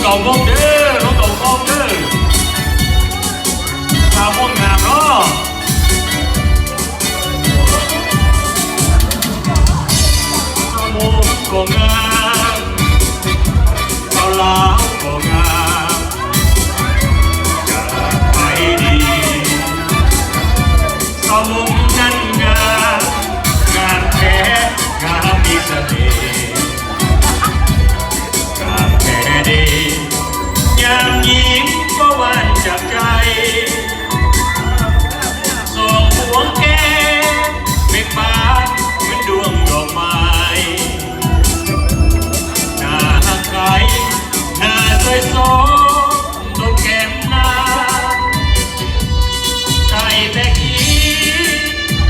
เก่าวงเด้อน้องเก่าวงเด้อสาววงงามเนาะสาววงก็งามสาวลาวก็งามอยากไปดีสาววงนั้นงามงามแท้งามมีเสน่ห์ยามยิ้มก็หวานจากใจส่องหัวแก้มเบิกบานเหมือนดวงดอกไม้หน้าใครหน้าสวยสดตรงแก้มหน้าใจแต่คิด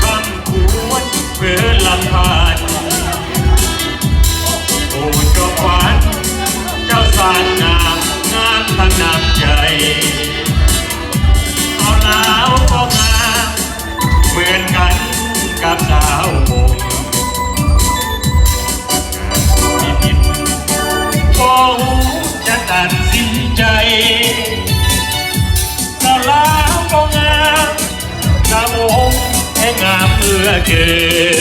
คำควรเพื่อลำพันโอ้เจ้าขวัญเจ้าสานงามทางน้ำใจเอาแล้วก็งามเหมือนกันกับสาวมงมีผิดพอหูจะตัดสินใจเอาแล้วก็งามสาวมงให้งามเมื่อเกิน